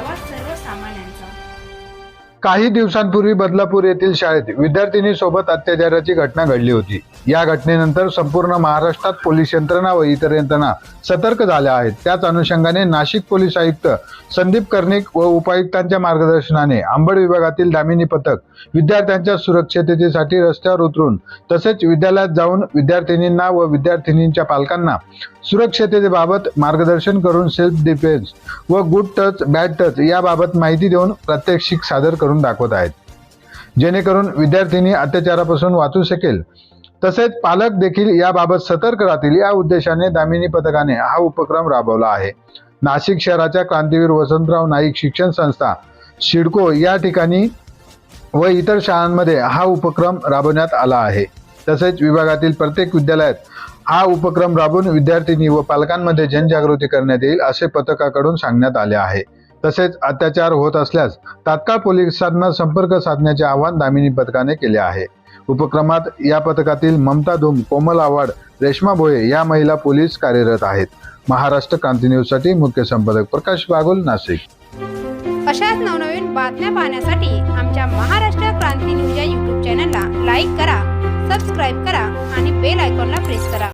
आवाज सर्वसामान्यांचा। काही दिवसांपूर्वी बदलापूर येथील शाळेत विद्यार्थिनी सोबत अत्याचाराची घटना घडली होती। या घटनेनंतर संपूर्ण महाराष्ट्रात पोलीस यंत्रणा व इतर यंत्रणा सतर्क झाल्या आहेत। त्याच अनुषंगाने नाशिक पोलीस आयुक्त संदीप कर्णिक व उपायुक्तांच्या मार्गदर्शनाने अंबड विभागातील दामिनी पथक विद्यार्थ्यांच्या सुरक्षिततेसाठी रस्त्यावर उतरून तसेच विद्यालयात जाऊन विद्यार्थिनींना व विद्यार्थिनींच्या पालकांना सुरक्षिततेबाबत मार्गदर्शन करून सेल्फ डिफेन्स व गुड टच बॅड टच याबाबत माहिती देऊन प्रात्यक्षिक सादर करून दाखवत आहेत, जेणेकरून विद्यार्थिनी अत्याचारापासून वाचू शकेल तसेच पालक देखील याबाबत सतर्क राहतील या उद्देशाने दामिनी पथकाने हा उपक्रम राबवला आहे। नाशिक शहराच्या क्रांतीवीर वसंतराव नाईक शिक्षण संस्था सिडको या ठिकाणी व इतर शाळांमध्ये हा उपक्रम राबवण्यात आला आहे। तसेच विभागातील प्रत्येक विद्यालयात हा उपक्रम राबवून विद्यार्थिनी व पालकांमध्ये जनजागृती करण्यात येईल असे पथकाकडून सांगण्यात आले आहे। तसेच अत्याचार होत असल्यास तात्काळ पोलिसांना संपर्क साधण्याचे आवाहन दामिनी पथकाने केले आहे। उपक्रमात या पथकातील ममता धूम, कोमल आव्हाड, रेश्मा भोये या महिला पोलीस कार्यरत आहेत। महाराष्ट्र क्रांती न्यूज साठी मुख्य संपादक प्रकाश बागुल, नाशिक। अशाच नवनवीन बातम्या पाहण्यासाठी आमच्या महाराष्ट्र क्रांती न्यूज या YouTube चॅनलला लाईक करा, सबस्क्राईब करा आणि बेल आयकॉनला प्रेस करा।